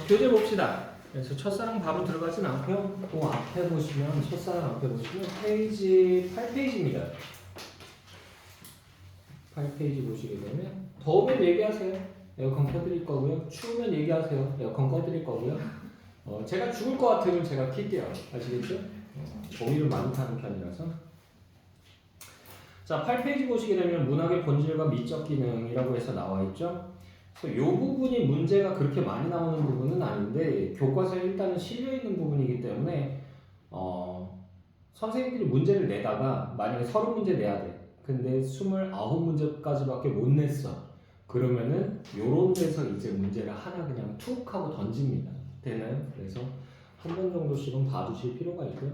교재 봅시다. 그래서 첫사랑 바로 들어가진 않고요. 그 앞에 보시면 첫사랑 앞에 보시면 페이지 8페이지입니다. 8페이지 보시게 되면 더우면 얘기하세요. 에어컨 켜드릴 거고요. 추우면 얘기하세요. 에어컨 꺼드릴 거고요. 제가 죽을 것 같으면 제가 킬게요. 아시겠죠? 더위를 많이 타는 편이라서. 자, 8페이지 보시게 되면 문학의 본질과 미적 기능이라고 해서 나와 있죠. 그래서 이 부분이 문제가 그렇게 많이 나오는 부분은 아닌데 교과서에 일단은 실려 있는 부분이기 때문에 선생님들이 문제를 내다가 만약에 30문제 내야 돼. 근데 29문제까지밖에 못 냈어. 그러면은 요런 데서 이제 문제를 하나 그냥 툭 하고 던집니다. 되나요? 그래서 한 번 정도씩은 봐두실 필요가 있고요.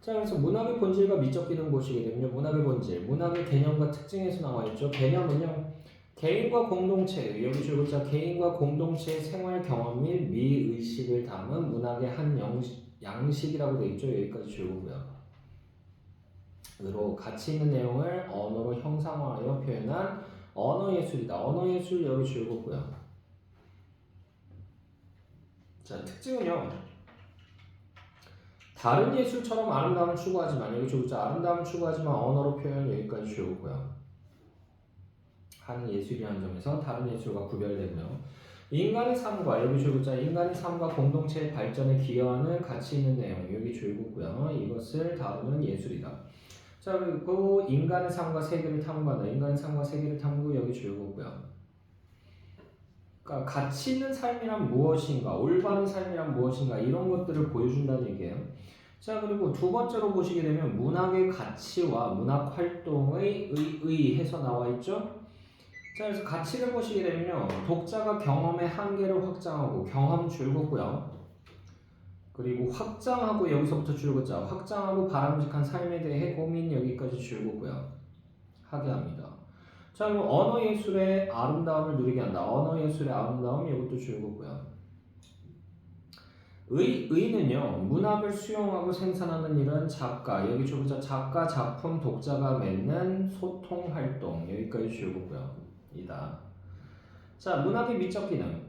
자, 그래서 문학의 본질과 미적 기능 보시게 되면 문학의 본질, 문학의 개념과 특징에서 나와 있죠. 개념은요. 개인과 공동체, 여기 줄글자 개인과 공동체의 생활 경험 및 미의식을 담은 문학의 한 양식이라고 되어 있죠. 여기까지 줄고요. 으로 가치 있는 내용을 언어로 형상화하여 표현한 언어예술이다. 언어예술 여기 줄고요. 자, 특징은요. 다른 예술처럼 아름다움을 추구하지만 여기 줄글자 아름다움을 추구하지만 언어로 표현 여기까지 줄고요. 한 예술이라는 점에서 다른 예술과 구별되고요. 인간의 삶과 여기 줄글자 인간의 삶과 공동체의 발전에 기여하는 가치 있는 내용 여기 줄고요. 이것을 다루는 예술이다. 자, 그리고 인간의 삶과 세계를 탐구한다. 인간의 삶과 세계를 탐구 여기 줄고요. 그러니까 가치 있는 삶이란 무엇인가, 올바른 삶이란 무엇인가 이런 것들을 보여준다는 얘기예요. 자, 그리고 두 번째로 보시게 되면 문학의 가치와 문학 활동의 의의해서 나와 있죠. 자, 그래서 가치를 보시게 되면요. 독자가 경험의 한계를 확장하고 경험 줄고요. 그리고 확장하고 여기서부터 줄고자 확장하고 바람직한 삶에 대해 고민 여기까지 줄고요. 하게 합니다. 자, 그럼 언어 예술의 아름다움을 누리게 한다. 언어 예술의 아름다움 이것도 줄고요. 의는요. 문학을 수용하고 생산하는 일은 작가 여기 줄고자 작가 작품 독자가 맺는 소통 활동 여기까지 줄고요. 이다. 자, 문학의 미적 기능.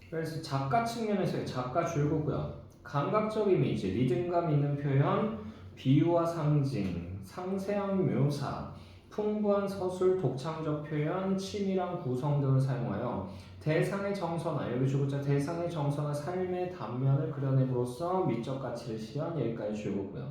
그래서 작가 측면에서의 작가 줄고요. 감각적 이미지, 리듬감 있는 표현, 비유와 상징, 상세한 묘사, 풍부한 서술, 독창적 표현, 치밀한 구성 등을 사용하여 대상의 정서나 여기 줄글자 대상의 정서나 삶의 단면을 그려냄으로써 미적 가치를 실현 여기까지 줄고요.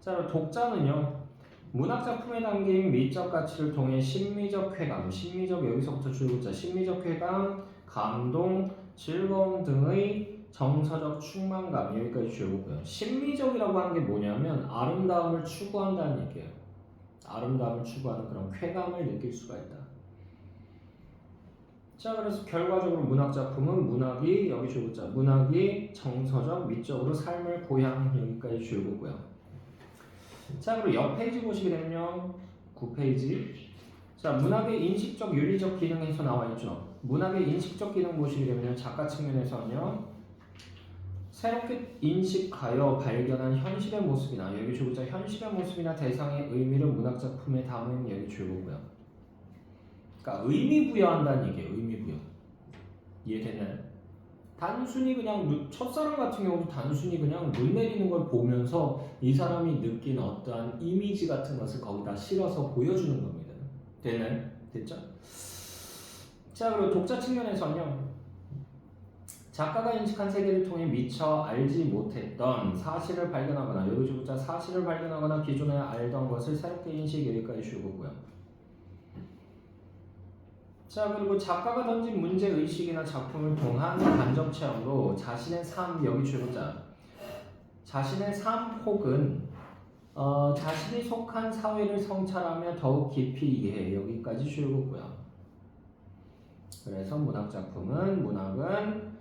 자, 독자는요. 문학 작품에 담긴 미적 가치를 통해 심미적 쾌감, 심미적 여기서부터 줄글자 심미적 쾌감, 감동, 즐거움 등의 정서적 충만감 여기까지 줄고요. 심미적이라고 하는 게 뭐냐면 아름다움을 추구한다는 얘기예요. 아름다움을 추구하는 그런 쾌감을 느낄 수가 있다. 자, 그래서 결과적으로 문학 작품은 문학이 여기 줄글자 문학이 정서적, 미적으로 삶을 고향 여기까지 줄고요. 자, 그리고 옆 페이지 보시게 되면요. 9페이지. 자, 문학의 인식적, 윤리적 기능에서 나와 있죠. 문학의 인식적 기능 보시게 되면 작가 측면에서는요. 새롭게 인식하여 발견한 현실의 모습이나 여기 줄글자 현실의 모습이나 대상의 의미를 문학 작품에 담은 여기 줄고요. 그러니까 의미 부여한다는 얘기예요. 의미 부여. 이해됐나요? 단순히 그냥 첫사랑 같은 경우도 단순히 그냥 눈 내리는 걸 보면서 이 사람이 느낀 어떠한 이미지 같은 것을 거기다 실어서 보여주는 겁니다. 되나요? 됐죠? 자, 그리고 독자 측면에서는요. 작가가 인식한 세계를 통해 미처 알지 못했던 사실을 발견하거나 여기 줄자 사실을 발견하거나 기존에 알던 것을 새롭게 인식 여기까지 줄고요. 자, 그리고 작가가 던진 문제의식이나 작품을 통한 간접 체험으로 자신의 삶 여기 줄자 자신의 삶 혹은 자신이 속한 사회를 성찰하며 더욱 깊이 이해해 여기까지 줄고요. 그래서 문학은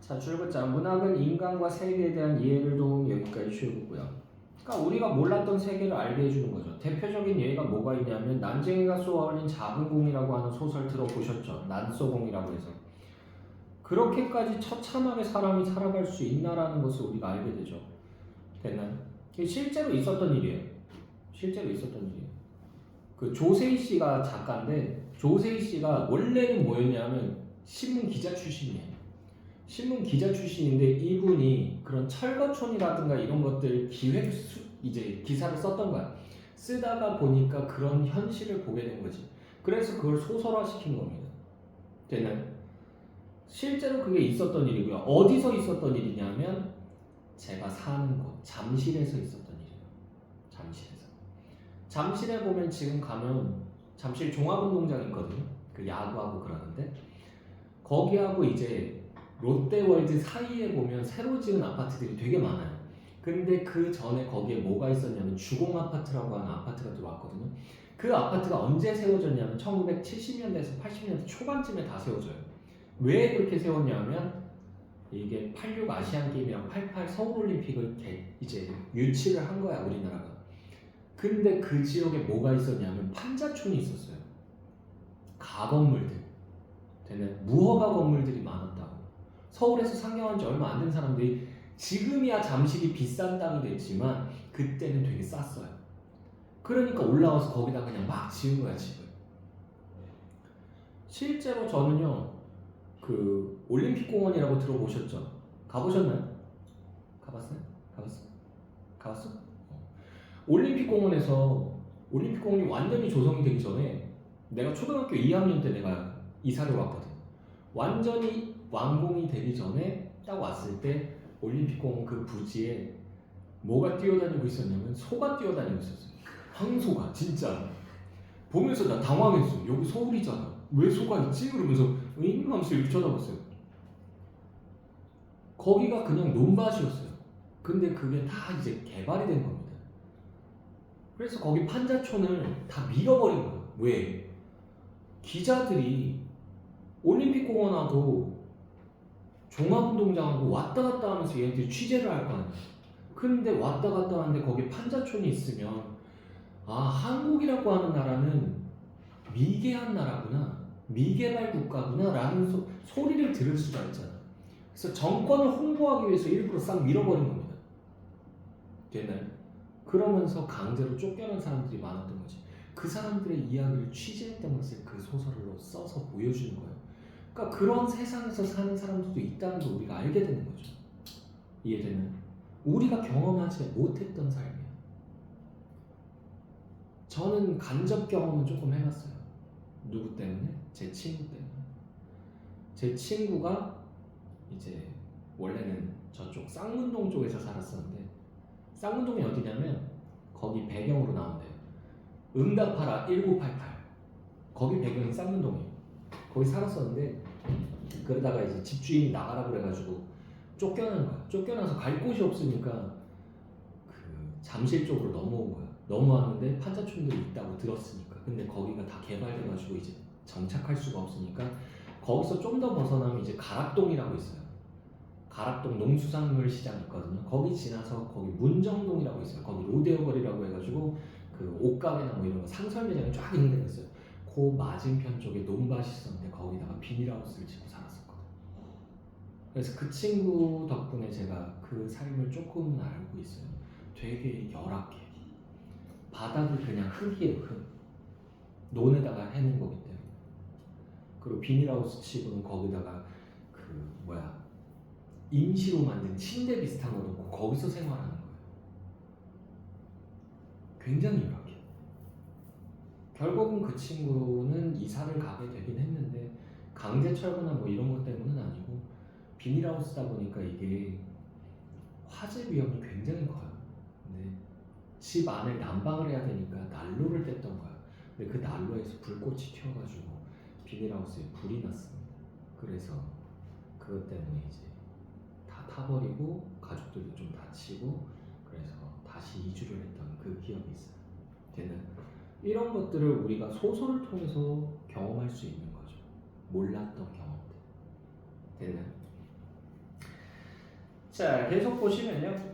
자, 줄글자 문학은 인간과 세계에 대한 이해를 도움 여기까지 줄고요. 그러니까 우리가 몰랐던 세계를 알게 해주는 거죠. 대표적인 예가 뭐가 있냐면 난쟁이가 쏘아올린 작은 공이라고 하는 소설 들어보셨죠? 난쏘공이라고 해서 그렇게까지 처참하게 사람이 살아갈 수 있나라는 것을 우리가 알게 되죠. 됐나요? 이게 실제로 있었던 일이에요. 실제로 있었던 일이에요. 그 조세희 씨가 작가인데 조세희 씨가 원래는 뭐였냐면 신문 기자 출신이에요. 신문 기자 출신인데 이분이 그런 철거촌이라든가 이런 것들 이제 기사를 썼던 거야. 쓰다가 보니까 그런 현실을 보게 된 거지. 그래서 그걸 소설화시킨 겁니다. 되나요? 실제로 그게 있었던 일이고요. 어디서 있었던 일이냐면 제가 사는 곳 잠실에서 있었던 일이에요. 잠실에서. 잠실에 보면 지금 가면 잠실 종합운동장 있거든요. 그 야구하고 그러는데 거기하고 이제 롯데월드 사이에 보면 새로 지은 아파트들이 되게 많아요. 근데 그 전에 거기에 뭐가 있었냐면 주공아파트라고 하는 아파트가 들어왔거든요. 그 아파트가 언제 세워졌냐면 1970년대에서 80년대 초반쯤에 다 세워져요. 왜 그렇게 세웠냐면 이게 86 아시안게임이랑 88 서울올림픽을 이제 유치를 한 거야 우리나라가. 근데 그 지역에 뭐가 있었냐면 판자촌이 있었어요. 가건물들, 무허가 건물들이 많았다고. 서울에서 상경한 지 얼마 안 된 사람들이 지금이야 잠실이 비싼 땅이 됐지만 그때는 되게 쌌어요. 그러니까 올라와서 거기다 그냥 막 지은 거야 집을. 실제로 저는요 그 올림픽공원이라고 들어보셨죠? 가보셨나요? 가봤어요? 가봤어? 올림픽공원이 완전히 조성이 되기 전에 내가 초등학교 2학년 때 내가 이사를 왔거든. 완전히 완공이 되기 전에 딱 왔을 때 올림픽공원 그 부지에 뭐가 뛰어다니고 있었냐면 소가 뛰어다니고 있었어요. 황소가 진짜. 보면서 나 당황했어. 여기 서울이잖아. 왜 소가 있지? 그러면서 응? 하면서 이렇게 쳐다봤어요. 거기가 그냥 논밭이었어요. 근데 그게 다 이제 개발이 된 겁니다. 그래서 거기 판자촌을 다 밀어버린 거예요. 왜? 기자들이 올림픽공원하고 종합운동장하고 왔다 갔다 하면서 얘네들이 취재를 할 거 아니야. 근데 왔다 갔다 하는데 거기 판자촌이 있으면 아 한국이라고 하는 나라는 미개한 나라구나, 미개발 국가구나 라는 소리를 들을 수가 있잖아. 그래서 정권을 홍보하기 위해서 일부러 싹 밀어버린 겁니다. 됐나요? 그러면서 강제로 쫓겨난 사람들이 많았던 거지. 그 사람들의 이야기를 취재했던 것을 그 소설로 써서 보여주는 거예요. 그러니까 그런 세상에서 사는 사람들도 있다는 걸 우리가 알게 되는 거죠. 이해되나요? 우리가 경험하지 못했던 삶이에요. 저는 간접 경험은 조금 해봤어요. 누구 때문에? 제 친구 때문에. 제 친구가 이제 원래는 저쪽 쌍문동 쪽에서 살았었는데 쌍문동이 어디냐면 거기 배경으로 나온대요. 응답하라 1988 거기 배경이 쌍문동이에요. 거기 살았었는데 그러다가 이제 집주인이 나가라 그래가지고 쫓겨난 거야. 쫓겨나서 갈 곳이 없으니까 그 잠실 쪽으로 넘어온 거야. 넘어왔는데 판자촌들이 있다고 들었으니까. 근데 거기가 다 개발돼가지고 이제 정착할 수가 없으니까 거기서 좀 더 벗어나면 이제 가락동이라고 있어요. 가락동 농수산물 시장 있거든요. 거기 지나서 거기 문정동이라고 있어요. 거기 로데오 거리라고 해가지고 그 옷가게나 뭐 이런 거 상설 매장이 쫙 있는 데가 있어요. 그 맞은편 쪽에 논밭이 있었는데 거기다가 비닐하우스를 짓고 살았었거든요. 그래서 그 친구 덕분에 제가 그 삶을 조금은 알고 있어요. 되게 열악해. 바닥이 그냥 흙이에요. 흙. 논에다가 해놓은 거기 때문에. 그리고 비닐하우스 치고는 거기다가 그 임시로 만든 침대 비슷한 거 놓고 거기서 생활하는 거예요. 굉장히 열악해. 결국은 그 친구는 이사를 가게 되긴 했는데 강제 철거나 뭐 이런 것 때문은 아니고 비닐하우스다 보니까 이게 화재 위험이 굉장히 커요. 근데 집 안에 난방을 해야 되니까 난로를 뗐던 거야. 근데 그 난로에서 불꽃이 튀어가지고 비닐하우스에 불이 났습니다. 그래서 그것 때문에 이제 다 타버리고 가족들도 좀 다치고 그래서 다시 이주를 했던 그 기억이 있어요. 되는 이런 것들을 우리가 소설을 통해서 경험할 수 있는 거죠. 몰랐던 경험들. 되는. 자, 계속 보시면요.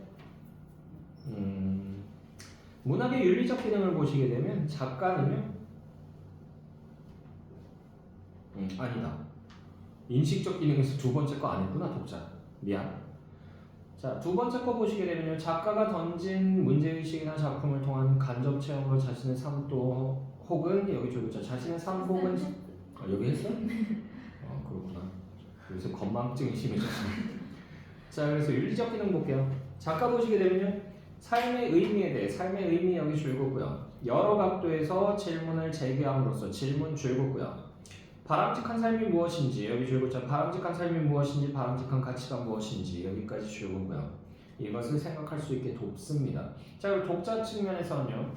문학의 윤리적 기능을 보시게 되면 작가는요. 아니다. 인식적 기능에서 두 번째 거 안 했구나. 독자. 미안. 자, 두 번째 거 보시게 되면요. 작가가 던진 문제의식이나 작품을 통한 간접 체험으로 자신의 삶도 혹은 여기 줄고자 자신의 삶 혹은 여기 했어? 그렇구나. 요새 건망증이 심해졌어. 자, 그래서 윤리적 기능 볼게요. 작가 보시게 되면요, 삶의 의미에 대해 삶의 의미 여기 줄고고요. 여러 각도에서 질문을 제기함으로써 질문 줄고고요. 바람직한 삶이 무엇인지 여기 줄고자 바람직한 삶이 무엇인지 바람직한 가치가 무엇인지 여기까지 줄고고요. 이것을 생각할 수 있게 돕습니다. 자, 그리고 독자 측면에서는요.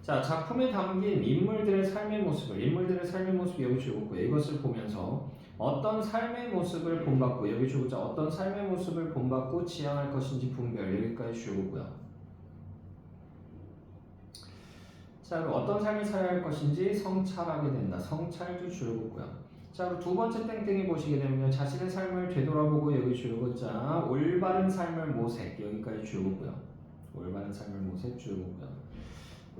자, 작품에 담긴 인물들의 삶의 모습 여기 줄고요. 이것을 보면서 어떤 삶의 모습을 본받고 여기 줄고자 어떤 삶의 모습을 본받고 지향할 것인지 분별 여기까지 줄고요. 자, 그리고 어떤 삶을 살아야 할 것인지 성찰하게 된다. 성찰도 줄고요. 자, 그리고 두 번째 땡땡이 보시게 되면요. 자신의 삶을 되돌아보고 여기 줄고자 올바른 삶을 모색 여기까지 줄고요. 올바른 삶을 모색 줄고요.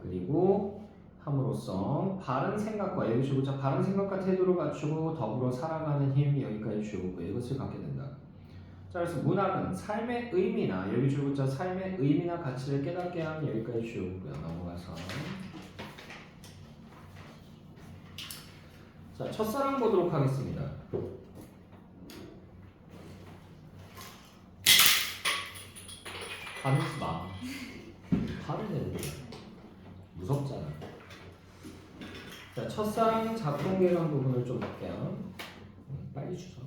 그리고 함으로써 바른 생각과 여기 줄고자 바른 생각과 태도를 갖추고 더불어 살아가는 힘 여기까지 줄고요. 이것을 갖게 된다. 자, 그래서 문학은 삶의 의미나 여기 줄고자 삶의 의미나 가치를 깨닫게 하는 여기까지 줄고요. 넘어가서 자, 첫사랑 보도록 하겠습니다. 화내지 마. 화를 내는데 무섭잖아. 자, 첫사랑 작품 개론 부분을 좀 볼게요. 빨리 주소.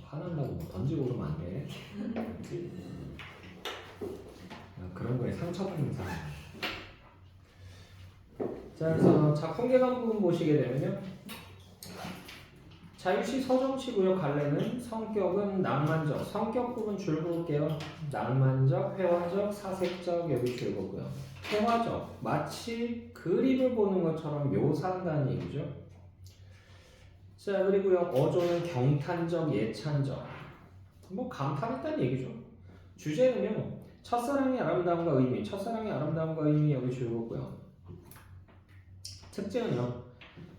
화난다고 뭐 던지고 그러면 안 돼. 그런 거에 상처받는 사람. 자, 그래서 작품 개론 부분 보시게 되면요. 자유시 서정치고요. 갈래는 성격은 낭만적. 성격 부분 줄볼게요. 낭만적, 회화적, 사색적 여기 줄보고요. 회화적, 마치 그림을 보는 것처럼 묘사한다는 얘기죠. 자, 그리고요. 어조는 경탄적, 예찬적. 뭐 감탄했다는 얘기죠. 주제는요. 첫사랑의 아름다움과 의미, 첫사랑의 아름다움과 의미 여기 줄보고요. 특징은요.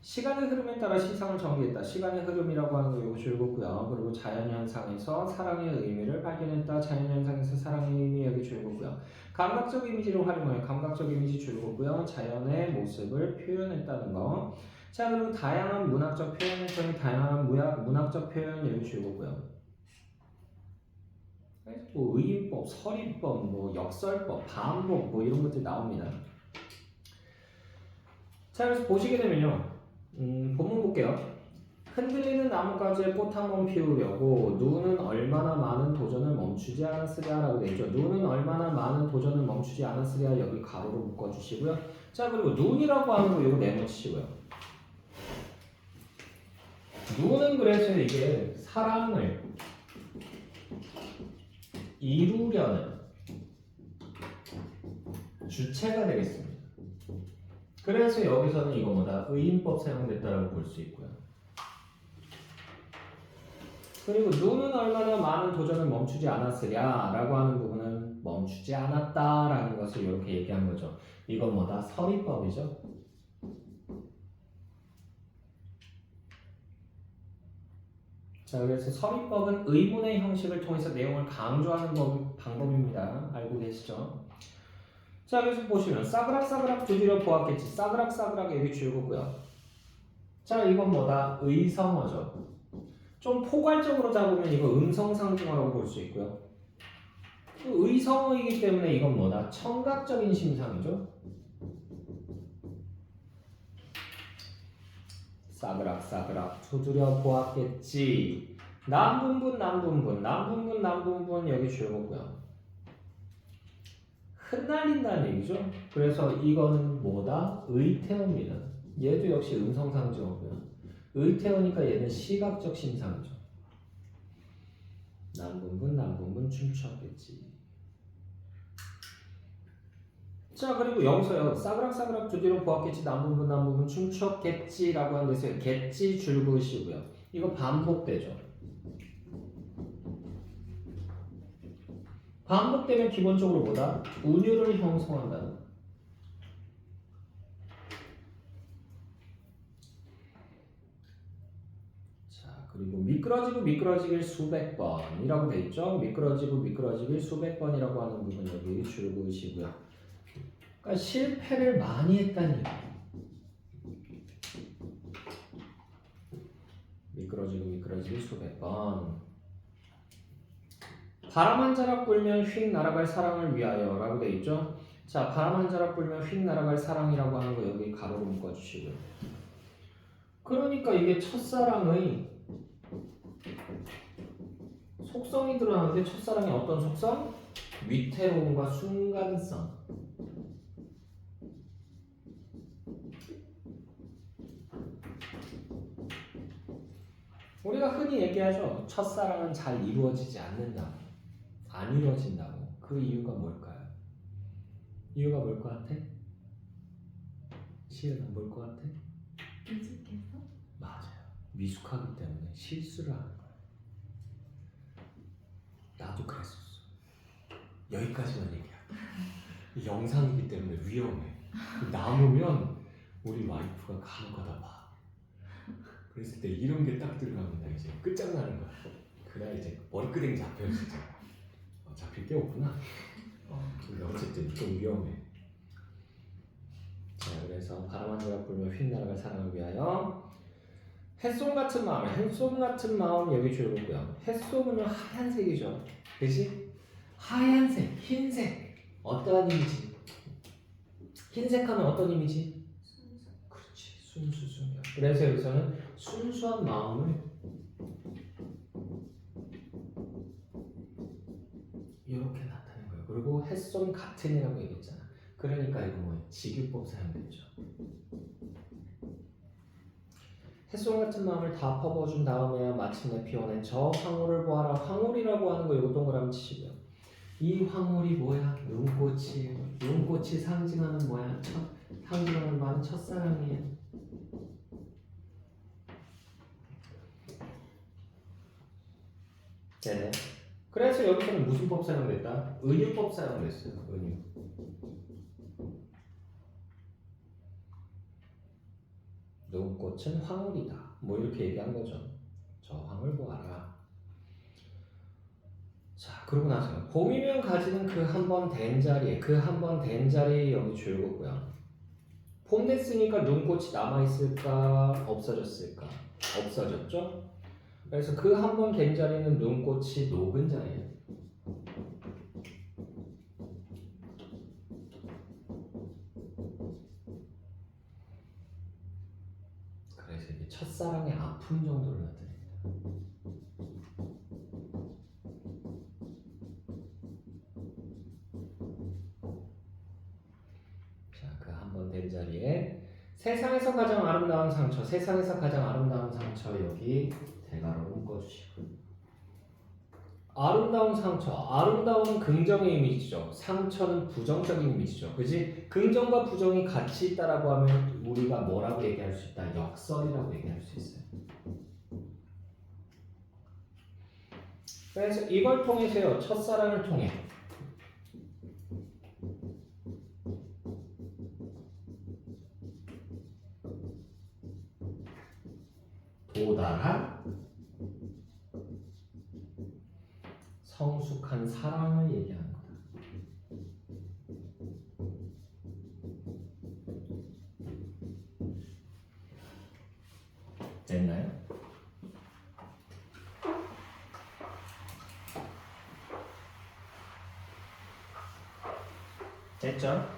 시간의 흐름에 따라 시상을 전개했다. 시간의 흐름이라고 하는 거 여기 줄고요. 그리고 자연현상에서 사랑의 의미를 발견했다. 자연현상에서 사랑의 의미 여기 줄고요. 감각적 이미지를 활용하여 감각적 이미지 줄고요. 자연의 모습을 표현했다는 거. 자, 그리고 다양한 문학적 표현을 통해 다양한 문학적 표현 여기 줄고요. 뭐 의인법, 서리법, 뭐 역설법, 반복 뭐 이런 것들이 나옵니다. 자, 그래서 보시게 되면요. 본문 볼게요. 흔들리는 나뭇가지에 꽃 한 번 피우려고 누는 얼마나 많은 도전을 멈추지 않았으랴라고 되어 있죠. 누는 얼마나 많은 도전을 멈추지 않았으랴 여기 가로로 묶어주시고요. 자, 그리고 눈이라고 하는 거 이거 메모치시고요. 눈은 그래서 이게 사랑을 이루려는 주체가 되겠습니다. 그래서 여기서는 이거 뭐다? 의인법 사용됐다라고 볼 수 있고요. 그리고 누는 얼마나 많은 도전을 멈추지 않았으랴 라고 하는 부분은 멈추지 않았다라는 것을 이렇게 얘기한 거죠. 이건 뭐다? 서리법이죠. 자, 그래서 서리법은 의문의 형식을 통해서 내용을 강조하는 방법입니다. 알고 계시죠? 자, 그래서 보시면 싸그락싸그락 두드려 보았겠지. 싸그락싸그락 여기 줄고요. 자, 이건 뭐다? 의성어죠. 좀 포괄적으로 잡으면 이거 음성상징어라고 볼 수 있고요. 의성어이기 때문에 이건 뭐다? 청각적인 심상이죠. 싸그락싸그락 두드려 보았겠지. 남분분 여기 줄고요. 흩날린다는 얘기죠. 그래서 이거는 뭐다? 의태어입니다. 얘도 역시 음성상징어고요. 의태어니까 얘는 시각적 심상이죠. 남분분 춤췄겠지. 자, 그리고 여기서요. 싸그락싸그락 두드려 보았겠지. 남분분 춤췄겠지 라고 하는 데서 겠지 줄그시고요. 이거 반복되죠. 반복되면 기본적으로 뭐다? 운율을 형성한다는 거. 자, 그리고 미끄러지길 수백 번이라고 돼 있죠. 미끄러지길 수백 번이라고 하는 부분 여기 줄그시고요. 그러니까 실패를 많이 했다니. 미끄러지고 수백 번. 바람 한 자락 불면 휙 날아갈 사랑을 위하여 라고 돼 있죠. 자, 바람 한 자락 불면 휙 날아갈 사랑이라고 하는 거 여기 가로로 묶어주시고요. 그러니까 이게 첫사랑의 속성이 드러나는데 첫사랑의 어떤 속성? 위태로움과 순간성. 우리가 흔히 얘기하죠. 첫사랑은 잘 이루어지지 않는다고. 안 이루어진다고. 그 이유가 뭘까요? 이유가 뭘 것 같아? 시은아 뭘 것 같아? 미숙해서? 맞아요. 미숙하기 때문에 실수를 하는 거예요. 나도 그랬었어. 여기까지만 얘기할게. 영상이기 때문에 위험해. 남으면 우리 와이프가 간혹가다 봐. 그랬을 때 이런 게 딱 들어가면 나 이제 끝장나는 거야. 그날 이제 머리끄댕이 잡혀요 진짜. 잡힐 게 없구나. 근데 어쨌든 좀 위험해. 자, 그래서 바람 한 자락 불며 휙 날아갈 사랑을 위하여. 햇솜 같은 마음, 햇솜 같은 마음 여기 줄거고요. 햇솜은요 하얀색이죠. 그렇지? 하얀색, 흰색. 어떠한 이미지? 흰색하면 어떤 이미지? 순수. 그렇지, 순수순이요. 그래서 여기서는 순수한 마음을 이렇게 나타낸 거예요. 그리고 햇솜 같은이라고 얘기했잖아. 그러니까 이거 뭐예요? 직유법 사용됐죠. 햇솜 같은 마음을 다 퍼부어준 다음에야 마침내 피어낸 저 황홀을 보아라. 황홀이라고 하는 거 이거 동그라미 치시고요. 이 황홀이 뭐야? 눈꽃이 상징하는 뭐야? 상징하는 바는 첫사랑이에요. 네네. 그래서 여기서는 무슨 법 사용됐다? 은유법 사용됐어요. 은유. 눈꽃은 황홀이다. 뭐 이렇게 얘기한 거죠. 저 황홀 보아라. 자, 그러고 나서 봄이면 가지는 그 한 번 된 자리에 여기 줄거고요. 봄 됐으니까 눈꽃이 남아있을까? 없어졌을까? 없어졌죠? 그래서 그 한 번 된 자리는 눈꽃이 녹은 자리예요. 그래서 이게 첫사랑의 아픔 정도를 나타냅니다. 자, 그 한 번 된 자리에 세상에서 가장 아름다운 상처, 여기 대가로 묶어주시고. 아름다운 상처, 아름다움은 긍정의 이미지죠. 상처는 부정적인 이미지죠. 그지? 긍정과 부정이 같이 있다라고 하면 우리가 뭐라고 얘기할 수 있다? 역설이라고 얘기할 수 있어요. 그래서 이걸 통해서요, 첫사랑을 통해 도달한 성숙한 사랑을 얘기하는 거다. 됐나요? 됐죠?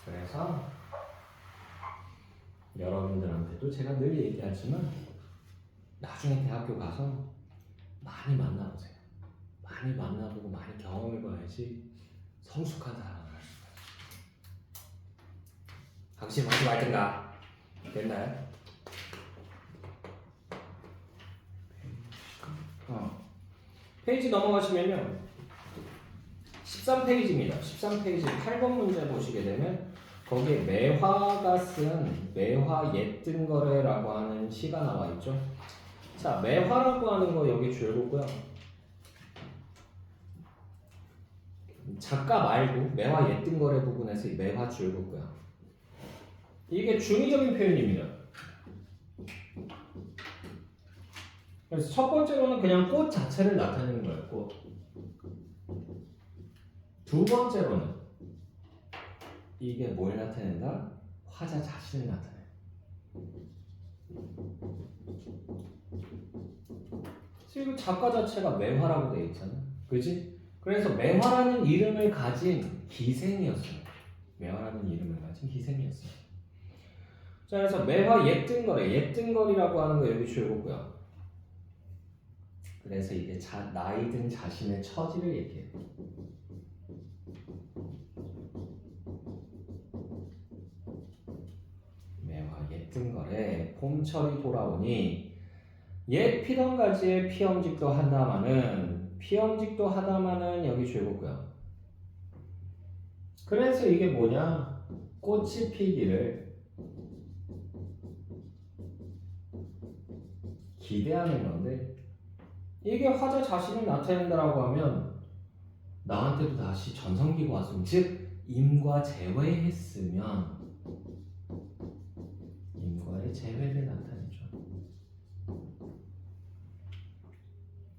그래서 여러분들한테도 제가 늘 얘기하지만 나중에 대학교 가서 많이 만나보세요. 많이 만나보고 많이 경험해봐야지 성숙한 사랑을 할 수가 있어요. 당신 하지 말든가. 됐나요? 페이지 넘어가시면요 13페이지입니다. 13페이지 8번 문제 보시게 되면 거기에 매화가 쓴 매화 옛든 거래라고 하는 시가 나와 있죠. 자, 매화라고 하는 거 여기 줄거고요. 작가 말고 매화 옛든 거래 부분에서 이 매화 줄거고요. 이게 중의적인 표현입니다. 그래서 첫 번째로는 그냥 꽃 자체를 나타내는 거예요. 꽃. 두 번째로는 이게 뭘 나타낸다? 화자 자신을 나타내. 지금 작가 자체가 매화라고 되어 있잖아. 그지? 그래서 매화라는 이름을 가진 기생이었어요. 매화라는 이름을 가진 기생이었어요. 자, 그래서 매화 옛등거래, 옛등거리라고 하는 거 여기 주어고요. 그래서 이게 나이 든 자신의 처지를 얘기해요. 매화 옛등거래, 봄철이 돌아오니 옛 피던 가지에 피엄직도 하다마는 여기 주어고요. 그래서 이게 뭐냐? 꽃이 피기를 기대하는 건데 이게 화자 자신을 나타낸다라고 하면 나한테도 다시 전성기가 왔으면 즉 임과 재회했으면 임과의 재회를 나타내죠.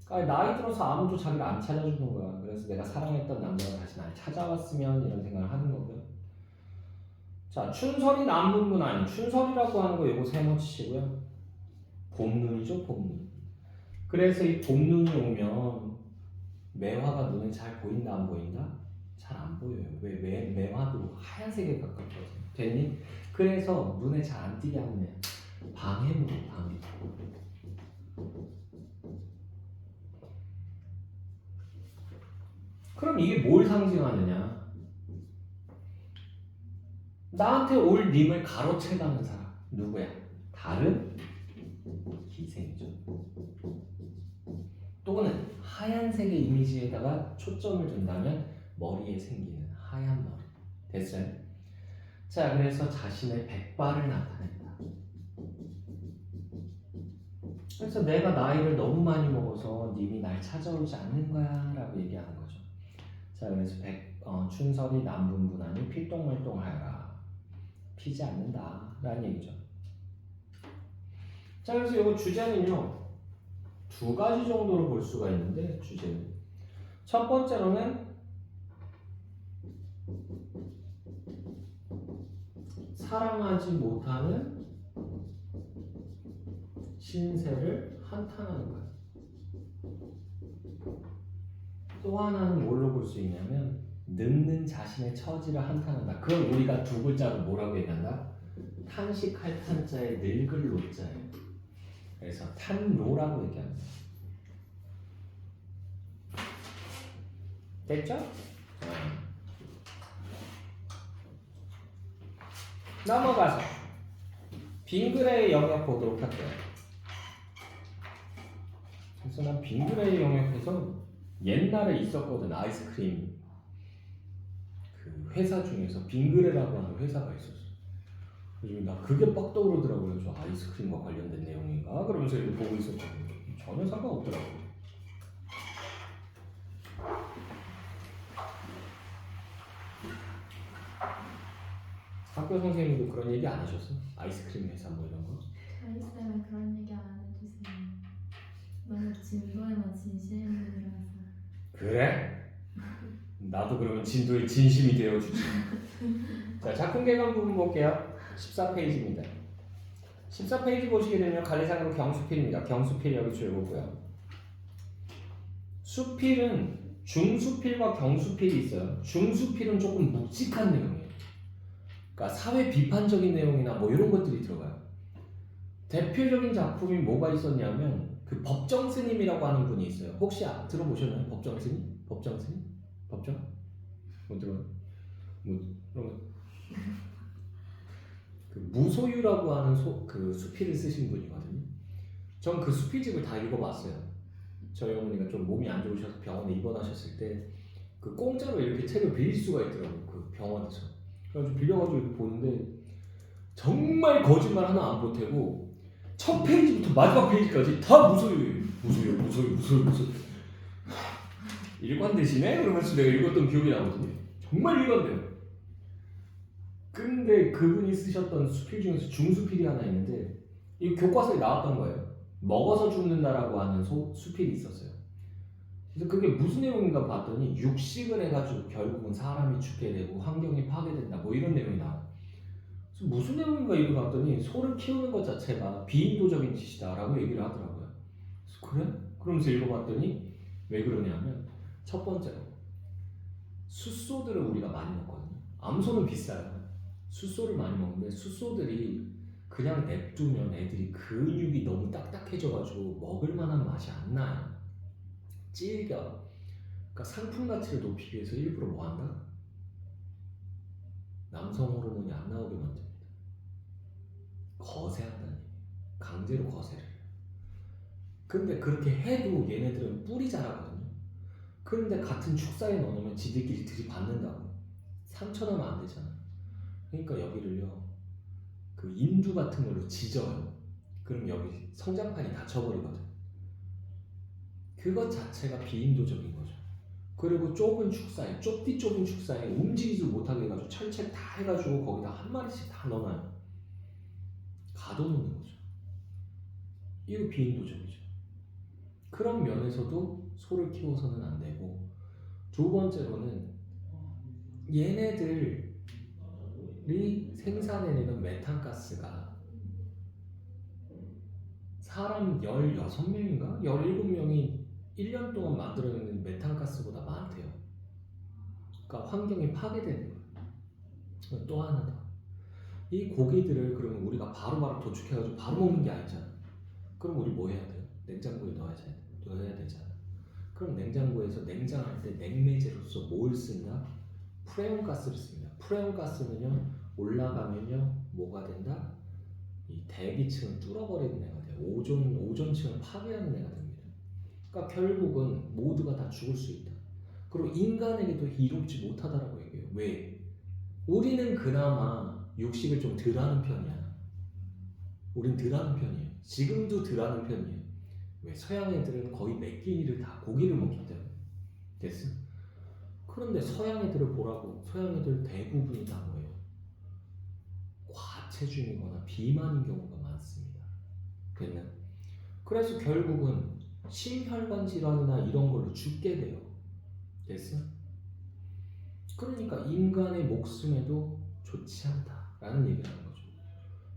그러니까 나이 들어서 아무도 자기를 안 찾아주는 거야. 그래서 내가 사랑했던 남자가 다시 날 찾아왔으면 이런 생각을 하는 거고요. 자, 춘설이 남분분 아니 춘설이라고 하는 거 이거 세모치시고요. 봄눈이죠, 봄눈. 그래서 이 봄눈이 오면 매화가 눈에 잘 보인다 안 보인다? 잘 안 보여요. 왜 매화도 하얀색에 가깝거든. 됐니? 그래서 눈에 잘 안 띄게 하는 애 방해물. 그럼 이게 뭘 상징하느냐? 나한테 올 님을 가로채가는 사람 누구야? 다른 기생이죠. 또는 하얀색의 이미지에다가 초점을 둔다면 머리에 생기는 하얀 머리. 됐어요? 자, 그래서 자신의 백발을 나타낸다. 그래서 내가 나이를 너무 많이 먹어서 님이 날 찾아오지 않는 거야 라고 얘기하는 거죠. 자, 그래서 춘설이 남분분하니 필동말동하여라. 피지 않는다 라는 얘기죠. 자, 그래서 이거 주제는요 두 가지 정도로 볼 수가 있는데 주제는 첫 번째로는 사랑하지 못하는 신세를 한탄하는 거예요. 또 하나는 뭘로 볼 수 있냐면 늙는 자신의 처지를 한탄한다. 그걸 우리가 두 글자로 뭐라고 얘기한다? 탄식할 탄자에 늙을 노자예요. 그래서 탄로라고 얘기합니다. 됐죠? 넘어가서 빙그레의 영역 보도록 할게요. 그래서 난 빙그레의 영역에서 옛날에 있었거든. 아이스크림 그 회사 중에서 빙그레라고 하는 회사가 있었어. 그래서 나 그게 빡 떠오르더라고요. 저 아이스크림과 관련된 내용인가? 그러면서 이렇게 보고 있었거든요. 전혀 상관없더라고요. 학교 선생님도 그런 얘기 안 하셨어? 아이스크림 회사 뭐 이런 거? 저희 쌤은 그런 얘기 안 해주세요. 너무 진도에만 진심인 분이라서. 그래? 나도 그러면 진도의 진심이 되어주지. 자, 작품 개관 부분 볼게요. 14페이지입니다. 14페이지 보시게 되면 관리상으로 경수필입니다. 경수필 여기 줄거고요. 수필은 중수필과 경수필이 있어요. 중수필은 조금 묵직한 내용이에요. 그러니까 사회 비판적인 내용이나 뭐 이런 것들이 들어가요. 대표적인 작품이 뭐가 있었냐면 그 법정 스님이라고 하는 분이 있어요. 혹시 들어보셨나요? 법정 스님? 법정 스님? 법정? 못 들어요? 뭐 그러면 그 무소유라고 하는 그 수필을 쓰신 분이거든요. 전 그 수필집을 다 읽어봤어요. 저희 어머니가 좀 몸이 안 좋으셔서 병원에 입원하셨을 때 그 공짜로 이렇게 책을 빌릴 수가 있더라고요. 그 병원에서. 그래가지고 빌려가지고 이렇게 보는데 정말 거짓말 하나 안 보태고 첫 페이지부터 마지막 페이지까지 다 무소유예요. 무소유. 일관되시네? 그러면서 내가 읽었던 기억이 나거든요. 정말 일관돼요. 근데 그분이 쓰셨던 수필 중에서 중수필이 하나 있는데 이 교과서에 나왔던 거예요. 먹어서 죽는다라고 하는 수필이 있었어요. 그래서 그게 무슨 내용인가 봤더니 육식을 해가지고 결국은 사람이 죽게 되고 환경이 파괴된다 뭐 이런 내용이 나와. 그래서 무슨 내용인가 이거 봤더니 소를 키우는 것 자체가 비인도적인 짓이다라고 얘기를 하더라고요. 그래서 그래? 그러면서 읽어봤더니 왜 그러냐면 첫 번째로 숫소들을 우리가 많이 먹거든요. 암소는 비싸요. 숫소를 많이 먹는데 숫소들이 그냥 냅두면 애들이 근육이 너무 딱딱해져가지고 먹을 만한 맛이 안 나요. 질겨. 그러니까 상품 가치를 높이기 위해서 일부러 뭐 한다? 남성 호르몬이 안 나오게 만듭니다. 거세한다는 얘기. 강제로 거세를 해요. 근데 그렇게 해도 얘네들은 뿔이 자라거든요. 근데 같은 축사에 넣어놓으면 지들끼리 들이받는다고. 상처나면 안 되잖아. 그러니까 여기를요, 그 인두 같은 걸로 지져요. 그럼 여기 성장판이 닫혀버리거든. 그것 자체가 비인도적인 거죠. 그리고 좁은 축사에, 좁은 축사에 움직이지 못하게 해가지고 철책 다 해가지고 거기다 한 마리씩 다 넣어놔요. 가둬놓는 거죠. 이거 비인도적이죠. 그런 면에서도 소를 키워서는 안 되고, 두 번째로는 얘네들이 생산해내는 메탄가스가 사람 16명인가? 17명이 1년 동안 만들어내는 메탄가스보다 많대요. 그러니까 환경이 파괴되는 거예요. 또 하나 더. 이 고기들을 그러면 우리가 바로바로 도축해가지고 바로 먹는 게 아니잖아. 그럼 우리 뭐 해야 돼요? 냉장고에 넣어야 되잖아. 그럼 냉장고에서 냉장할 때 냉매제로서 뭘 쓴다? 프레온 가스를 씁니다. 프레온 가스는요, 올라가면요 뭐가 된다? 이 대기층을 뚫어버리는 애가 돼요. 오존층을 파괴하는 애가 됩니다. 그러니까 결국은 모두가 다 죽을 수 있다. 그리고 인간에게도 이롭지 못하다라고 얘기해요. 왜? 우리는 그나마 육식을 좀 덜하는 편이야. 우린 덜하는 편이에요. 지금도 덜하는 편이에요. 왜? 서양 애들은 거의 몇 끼니를 다 고기를 먹기 때문에. 됐어? 그런데 서양 애들을 보라고. 서양 애들 대부분이 다 뭐예요? 과체중이거나 비만인 경우가 많습니다. 됐나? 그래서 결국은 심혈관 질환이나 이런 걸로 죽게 돼요. 됐어? 그러니까 인간의 목숨에도 좋지 않다라는 얘기를 하는 거죠.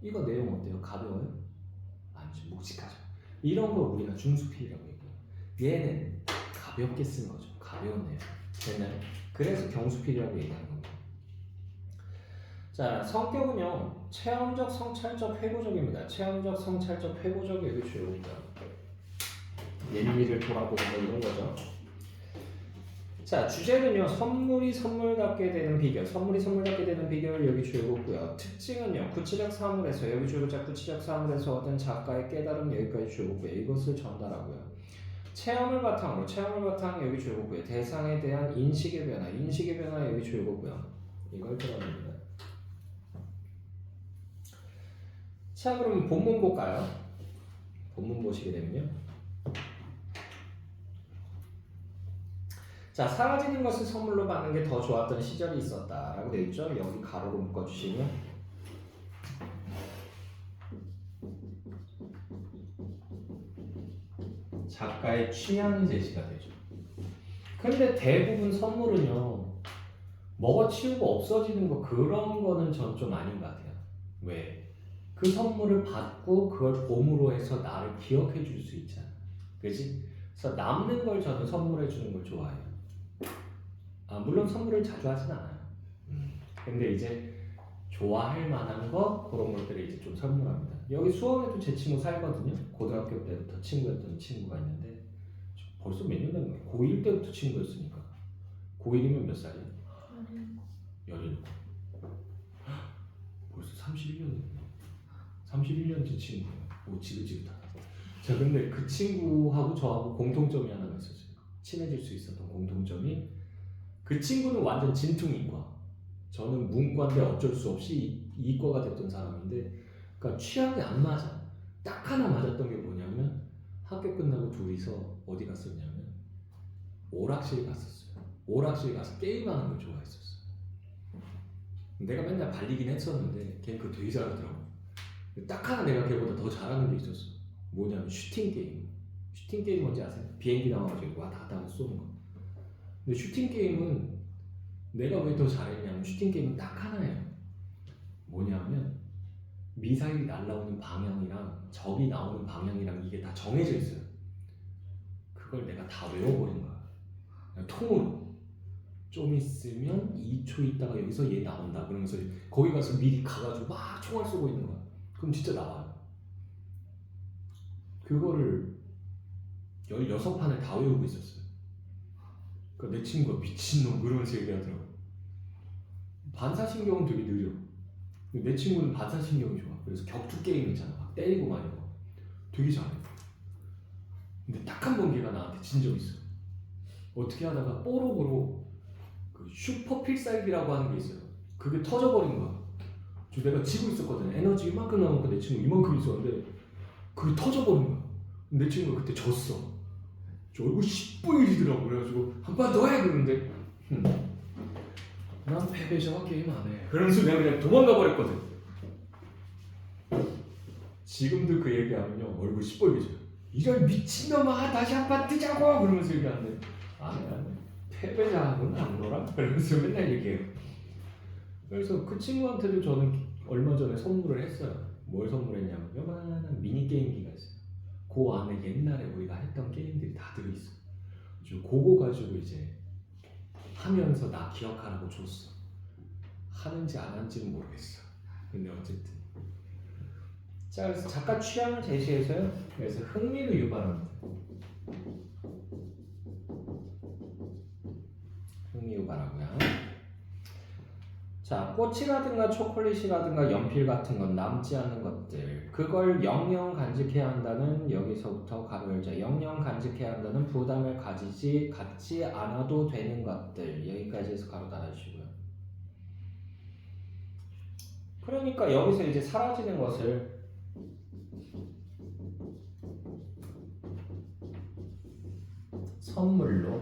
이거 내용 어때요? 가벼워요? 아니죠. 묵직하죠. 이런 걸 우리가 중수필이라고 얘기해요. 얘는 가볍게 쓴 거죠. 가벼운 내용. 됐나요? 그래서 경수필이라고 얘기하는 겁니다. 자, 성격은요, 체험적, 성찰적, 회고적입니다. 체험적, 성찰적, 회고적 여기 주요입니다. 예민이를 돌아보고 뭐 이런 거죠. 자, 주제는요, 선물이 선물답게 되는 비결, 선물이 선물답게 되는 비결 여기 주요고요. 특징은요, 구치적 사물에서 여기 주요자 구치적 사물에서 얻은 작가의 깨달음 여기까지 주요고요. 이것을 전달하고요. 체험을 바탕으로 여기 주요고요. 대상에 대한 인식의 변화 여기 주요고요. 이걸 들어갑니다. 자, 그럼 본문 볼까요? 본문 보시게 되면요. 자, 사라지는 것을 선물로 받는 게 더 좋았던 시절이 있었다 라고 되어 있죠. 여기 가로로 묶어주시면 작가의 취향이 제시가 되죠. 근데 대부분 선물은요, 먹어치우고 없어지는 거, 그런 거는 전 좀 아닌 것 같아요. 왜? 그 선물을 받고 그걸 봄으로 해서 나를 기억해 줄 수 있잖아. 그지? 그래서 남는 걸 저는 선물해 주는 걸 좋아해요. 물론 선물을 자주 하진 않아요. 근데 이제 좋아할 만한 거, 그런 것들을 이제 좀 선물합니다. 여기 수원에도 제 친구 살거든요. 고등학교 때부터 친구였던 친구가 있는데, 벌써 몇 년 된 거예요? 고1 때부터 친구였으니까. 고1이면 몇 살이에요? 17. 벌써 31년 됐네. 31년째 친구예요. 오, 지긋지긋하다. 자, 근데 그 친구하고 저하고 공통점이 하나가 있었어요. 친해질 수 있었던 공통점이, 그 친구는 완전 진퉁 이과, 저는 문과인데 어쩔 수 없이 이과가 됐던 사람인데, 그러니까 취향이 안 맞아. 딱 하나 맞았던 게 뭐냐면, 학교 끝나고 둘이서 어디 갔었냐면 오락실 갔었어요. 오락실 가서 게임하는 걸 좋아했었어. 내가 맨날 발리긴 했었는데 걔는 그거 되게 잘하더라고. 딱 하나 내가 걔보다 더 잘하는 게 있었어. 뭐냐면 슈팅 게임. 슈팅 게임 뭔지 아세요? 비행기 나와가지고 왔다 갔다 하고 쏘는 거. 근데 슈팅 게임은 내가 왜 더 잘했냐면 슈팅 게임은 딱 하나예요. 뭐냐면 미사일이 날아오는 방향이랑 적이 나오는 방향이랑 이게 다 정해져 있어요. 그걸 내가 다 외워버린 거야. 그냥 통으로. 좀 있으면 2초 있다가 여기서 얘 나온다. 그러면서 거기 가서 미리 가가지고 막 총알 쏘고 있는 거야. 그럼 진짜 나와요. 그거를 16판을 다 외우고 있었어요. 그러니까 내 친구가 미친놈 그러면서 얘기하더라고. 반사신경은 되게 느려. 근데 내 친구는 반사신경이 좋아. 그래서 격투 게임 있잖아. 막 때리고 말이고. 되게 잘해. 근데 딱 한 번 걔가 나한테 진 적 있어. 어떻게 하다가 뽀록으로 그 슈퍼 필살기라고 하는 게 있어요. 그게 터져버린 거야. 저 내가 지고 있었거든. 에너지 이만큼 남았고 내 친구 이만큼 있었는데 그게 터져버린 거야. 내 친구가 그때 졌어. 저 얼굴 시뻘이더라고. 그래가지고 한 번 더 해 그러는데 난 패배자와 게임 안 해. 그러면서 내가 그냥 도망가 버렸거든. 지금도 그 얘기하면요 얼굴 시뻘개져요. 이런 미친놈아 다시 한 판 뜨자고 그러면서 얘기하는데 안 해. 패배자하고는 안 놀아? 그러면서 맨날 얘기해요. 그래서 그 친구한테도 저는 얼마 전에 선물을 했어요. 뭘 선물했냐면 요만한 미니게임기가 있어요. 그 안에 옛날에 우리가 했던 게임들이 다 들어있어. 그거 가지고 이제 하면서 나 기억하라고 줬어. 하는지 안 하는지는 모르겠어. 근데 어쨌든 자, 그래서 작가 취향을 제시해서요. 그래서 흥미를 유발합니다. 흥미 유발하고요. 자, 꽃이라든가 초콜릿이라든가 연필 같은 건 남지 않는 것들, 그걸 영영 간직해야 한다는, 여기서부터 가로 열자, 영영 간직해야 한다는 부담을 갖지 않아도 되는 것들, 여기까지 해서 가로 닫아주시고요. 그러니까 여기서 이제 사라지는 것을 선물로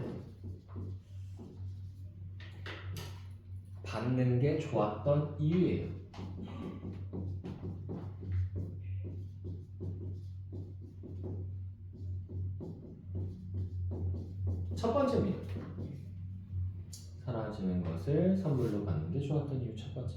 받는 게 좋았던 이유예요. 첫 번째입니다. 사라지는 것을 선물로 받는 게 좋았던 이유 첫 번째.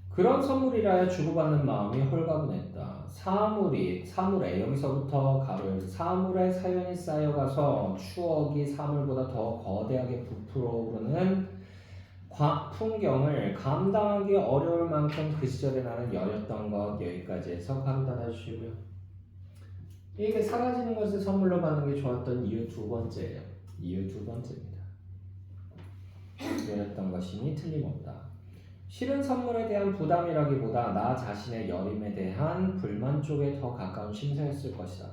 그런 선물이라야 주고받는 마음이 홀가분했다. 사물에 여기서부터 가를 사물에 사연이 쌓여가서 추억이 사물보다 더 거대하게 부풀어 오르는 풍경을 감당하기 어려울 만큼 그 시절에 나는 여렸던 것, 여기까지 해서 가로 닫아주시고요. 이게 사라지는 것을 선물로 받는 게 좋았던 이유 두 번째예요. 이유 두 번째입니다. 여렸던 것이니 틀림없다. 실은 선물에 대한 부담이라기보다 나 자신의 여림에 대한 불만 쪽에 더 가까운 심사였을 것이다.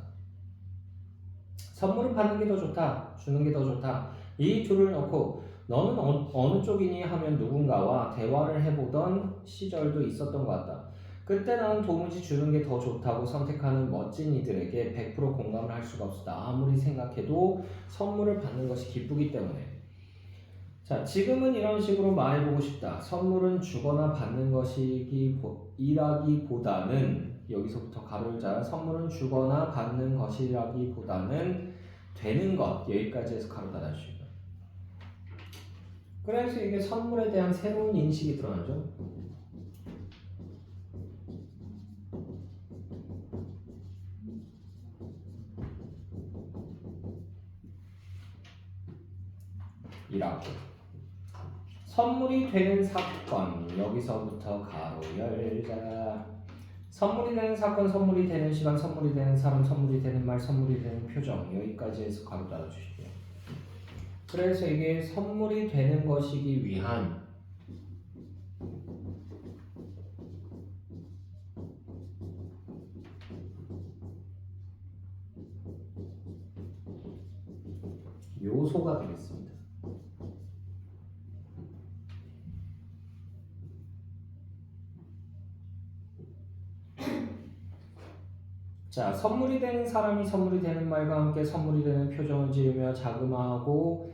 선물은 받는 게 더 좋다, 주는 게 더 좋다. 이 둘을 놓고 너는 어느 쪽이니 하면 누군가와 대화를 해보던 시절도 있었던 것 같다. 그때 나는 도무지 주는 게 더 좋다고 선택하는 멋진 이들에게 100% 공감을 할 수가 없었다. 아무리 생각해도 선물을 받는 것이 기쁘기 때문에. 자, 지금은 이런 식으로 말해보고 싶다. 선물은 주거나 받는 것이라기보다는, 여기서부터 가로 열자, 선물은 주거나 받는 것이라기보다는 되는 것, 여기까지 해서 가로 닫아주시고요. 그래서 이게 선물에 대한 새로운 인식이 드러나죠. 이라고. 선물이 되는 사건, 여기서부터 가로 열자. 선물이 되는 사건, 선물이 되는 시간, 선물이 되는 사람, 선물이 되는 말, 선물이 되는 표정, 여기까지 해서 가로 닫아주시고요. 그래서 이게 선물이 되는 것이기 위한 요소가 되겠습니다. 자, 선물이 되는 사람이 선물이 되는 말과 함께 선물이 되는 표정을 지으며 자그마하고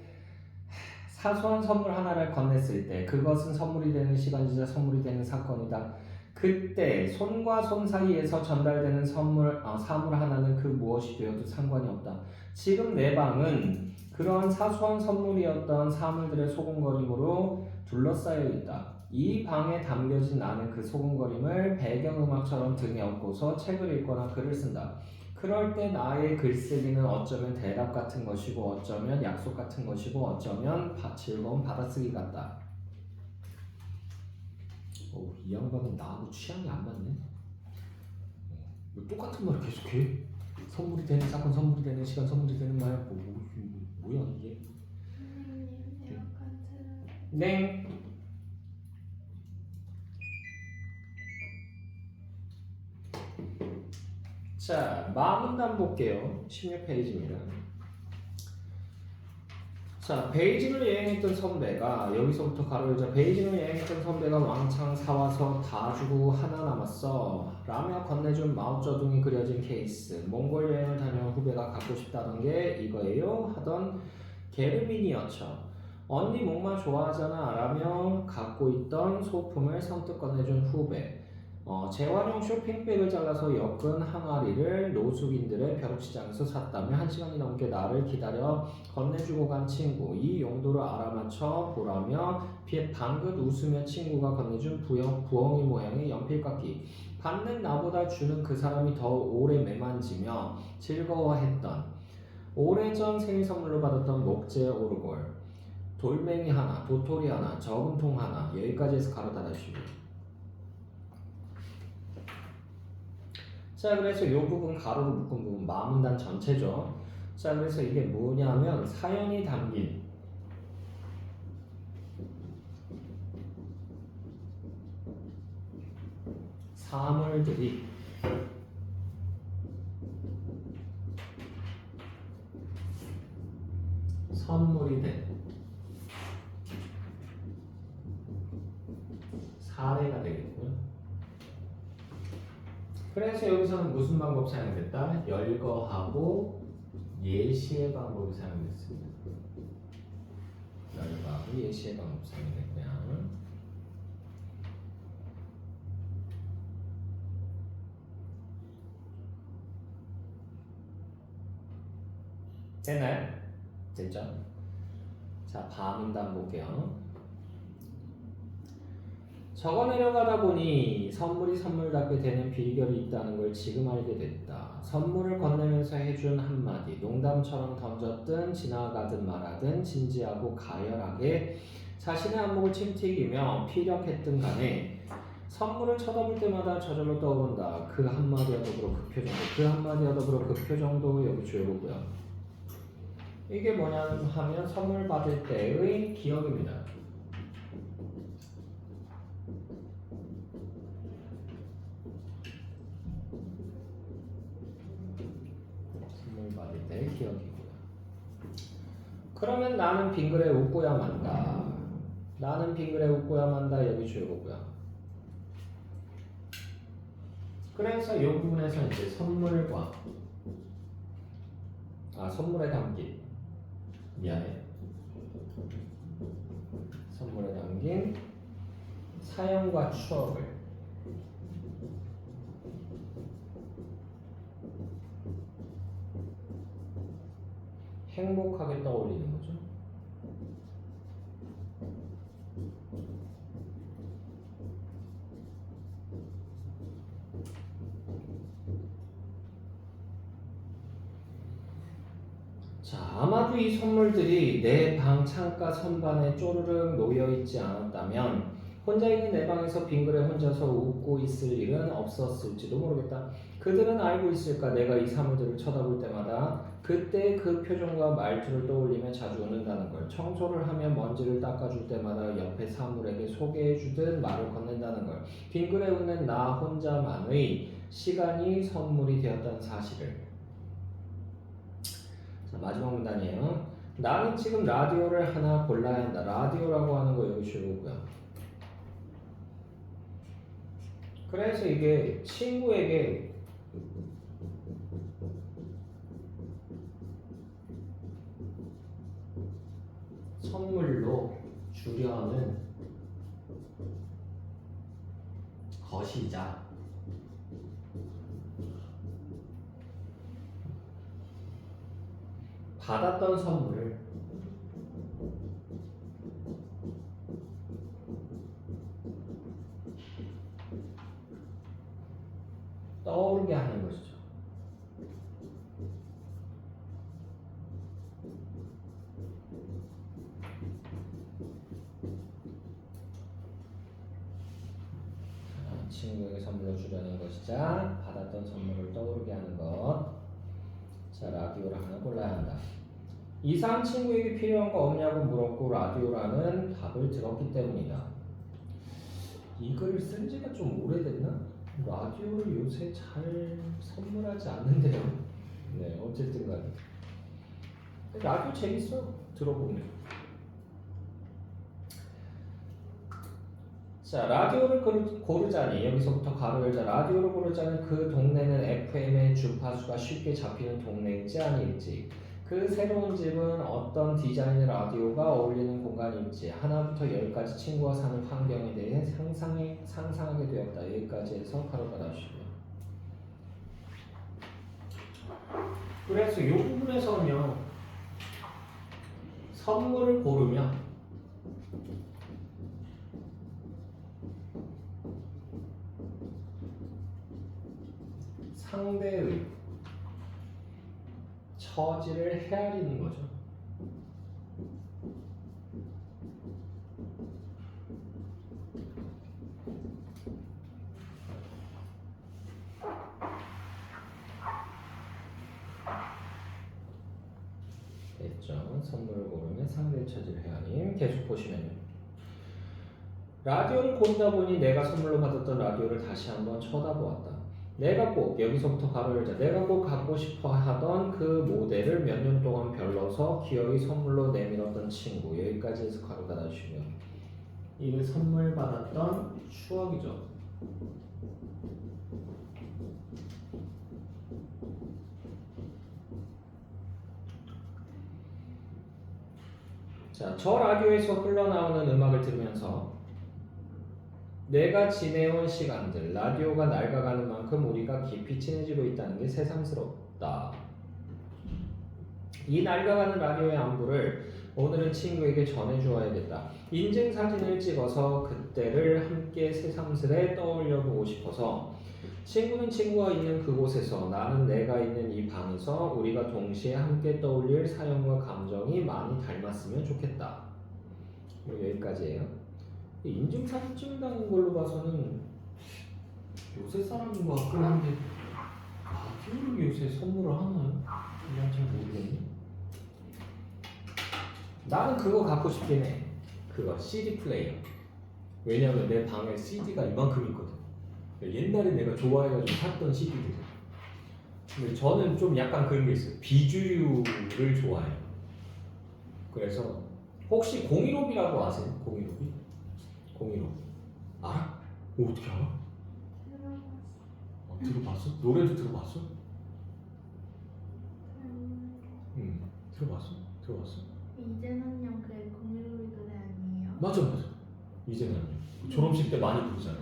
사소한 선물 하나를 건넸을 때 그것은 선물이 되는 시간이자 선물이 되는 사건이다. 그때 손과 손 사이에서 전달되는 사물 하나는 그 무엇이 되어도 상관이 없다. 지금 내 방은 그런 사소한 선물이었던 사물들의 소곤거림으로 둘러싸여 있다. 이 방에 담겨진 나는 그 소곤거림을 배경음악처럼 등에 업고서 책을 읽거나 글을 쓴다. 그럴 때 나의 글쓰기는 어쩌면 대답 같은 것이고 어쩌면 약속 같은 것이고 어쩌면 즐거운 받아쓰기 같다. 이 양반은 나하고 취향이 안 맞네. 왜 똑같은 말을 계속해? 선물이 되는 사건, 선물이 되는 시간, 선물이 되는 말. 뭐야 이게? 선생님 에어컨 틀어. 네. 자, 마문단 볼게요. 16페이지입니다. 자, 베이징을 여행했던 선배가 여기서부터 가로 열자. 베이징을 여행했던 선배가 왕창 사와서 다 주고 하나 남았어 라며 건네준 마오쩌둥이 그려진 케이스. 몽골 여행을 다녀온 후배가 갖고 싶다던 게 이거예요 하던 게르미니어처. 언니 목마 좋아하잖아 라며 갖고 있던 소품을 선뜻 건네준 후배. 재활용 쇼핑백을 잘라서 엮은 항아리를 노숙인들의 벼룩시장에서 샀다며 1시간이 넘게 나를 기다려 건네주고 간 친구. 이 용도를 알아맞혀 보라며 방긋 웃으며 친구가 건네준 부엉이 모양의 연필깎이. 받는 나보다 주는 그 사람이 더 오래 매만지며 즐거워했던 오래전 생일 선물로 받았던 목재 오르골. 돌멩이 하나, 도토리 하나, 저금통 하나. 여기까지 해서 가로 닫아주시고. 자, 그래서 이 부분 가로로 묶은 부분 마문단 전체죠. 자, 그래서 이게 뭐냐면 사연이 담긴 사물들이 선물이 된 사례가 되겠고요. 그래서 여기서는 무슨 방법 사용됐다? 열거하고 예시의 방법이 사용됐습니다. 열거하고 예시의 방법 사용됐고요. 되나요? 됐죠? 자, 바문단 볼게요. 적어 내려가다 보니 선물이 선물답게 되는 비결이 있다는 걸 지금 알게 됐다. 선물을 건네면서 해준 한마디, 농담처럼 던졌든 지나가든 말하든 진지하고 가열하게 자신의 안목을 침튀기며 피력했든 간에 선물을 쳐다볼 때마다 저절로 떠오른다. 그 한마디와 더불어 그 표정도, 그 한마디와 더불어 그 표정도 여기 주요고요. 이게 뭐냐 하면 선물 받을 때의 기억입니다. 받을 때의 기억이고요. 그러면 나는 빙그레 웃고야 만다. 나는 빙그레 웃고야 만다. 여기 주요고요. 그래서 이 부분에서 이제 선물에 담긴 선물에 담긴 사연과 추억을 행복하게 떠올리는 거죠. 자, 아마도 이 선물들이 내 방 창가 선반에 쪼르륵 놓여있지 않았다면 혼자 있는 내 방에서 빙그레 혼자서 웃고 있을 일은 없었을지도 모르겠다. 그들은 알고 있을까? 내가 이 사물들을 쳐다볼 때마다 그때 그 표정과 말투를 떠올리며 자주 웃는다는 걸. 청소를 하며 먼지를 닦아줄 때마다 옆에 사물에게 소개해주듯 말을 건넨다는 걸. 빙그레 웃는 나 혼자만의 시간이 선물이 되었다는 사실을. 자, 마지막 문단이에요. 나는 지금 라디오를 하나 골라야 한다. 라디오라고 하는 거 여기 주고요. 그래서 이게 친구에게 선물로 주려는 더 시작. 받았던 선물을 떠오르게 하는 것이죠. 친구에게 선물로 주려는 것이자 받았던 선물을 떠오르게 하는 것. 자, 라디오를 하나 골라야 한다. 이상 친구에게 필요한 거 없냐고 물었고 라디오라는 답을 들었기 때문이다. 이 글을 쓴 지가 좀 오래됐나? 라디오를 요새 잘 선물하지 않는데요. 네, 어쨌든 간에 라디오 재밌어. 들어보면. 자, 라디오를 고르자니 여기서부터 가로 열자. 라디오를 고르자니 그 동네는 FM의 주파수가 쉽게 잡히는 동네일지 아닐지, 그 새로운 집은 어떤 디자인의 라디오가 어울리는 공간일지, 하나부터 10까지 친구가 사는 환경에 대해 상상하게 되었다. 여기까지 해서 가로 닫아주시고요. 그래서 이 부분에서는요, 선물을 고르면 상대의 처지를 헤아리는 거죠. 됐죠? 선물을 고르면 상대의 처지를 헤아림. 계속 보시면요. 라디오를 고르다 보니 내가 선물로 받았던 라디오를 다시 한번 쳐다보았다. 내가 꼭, 여기서부터 가로 열자. 내가 꼭 갖고 싶어 하던 그 모델을 몇 년 동안 별러서 기어이 선물로 내밀었던 친구. 여기까지 해서 가로 닫아주시고요. 이게 선물 받았던 추억이죠. 자, 저 라디오에서 흘러나오는 음악을 들으면서 내가 지내온 시간들, 라디오가 낡아가는 만큼 우리가 깊이 친해지고 있다는 게 새삼스럽다. 이 낡아가는 라디오의 안부를 오늘은 친구에게 전해주어야겠다. 인증사진을 찍어서 그때를 함께 새삼스레 떠올려보고 싶어서. 친구는 친구가 있는 그곳에서, 나는 내가 있는 이 방에서 우리가 동시에 함께 떠올릴 사연과 감정이 많이 닮았으면 좋겠다. 여기까지예요. 인증사진 찍는다는 걸로 봐서는 요새 사람인 것 같긴 한데 라디오를 요새 선물을 하나요? 난 잘 모르겠네. 나는 그거 갖고 싶긴 해. 그거 CD 플레이어. 왜냐면 내 방에 CD가 이만큼 있거든. 옛날에 내가 좋아해가지고 샀던 CD들. 근데 저는 좀 약간 그런 게 있어요. 비주류를 좋아해요. 그래서 혹시 015B라고 아세요? 015B? 015. 알아? 어떻게 알아? 들어봤어? 노래도 들어봤어? 들어봤어? 들어봤어? 이제는요 그 015 노래 아니에요? 맞아. 이제는 졸업식 때 많이 부르잖아.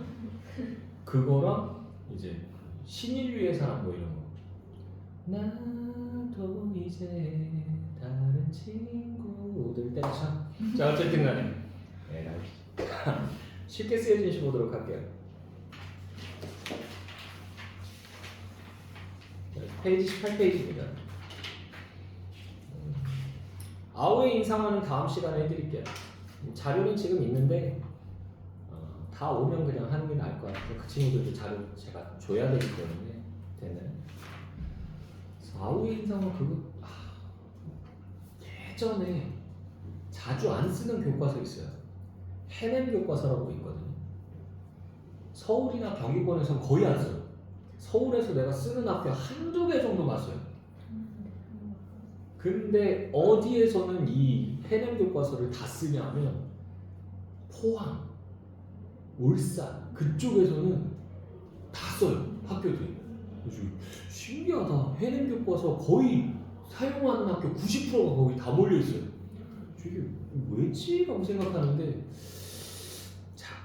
그거랑 이제 신인류의 사람 뭐 이런 거. 나도 이제 다른 친구들 때참. 자, 어쨌든 간에 쉽게 쓰여진 시 보도록 할게요. 페이지 18페이지입니다. 아우의 인상화는 다음 시간에 해드릴게요. 자료는 지금 있는데 다 오면 그냥 하는 게 나을 것 같아요. 그 친구들도 자료 제가 줘야 되기 때문에. 되나요? 아우의 인상화 그거 예전에 자주 안 쓰는 교과서 있어요. 해냄 교과서라고 있거든요. 서울이나 경기권에서는 거의 안 써요. 서울에서 내가 쓰는 학교 한두 개 정도 봤어요. 근데 어디에서는 이 해냄 교과서를 다 쓰냐면 포항, 울산 그쪽에서는 다 써요. 학교들이. 신기하다. 해냄 교과서 거의 사용하는 학교 90%가 거기 다 몰려 있어요. 이게 왜지? 라고 생각하는데 자,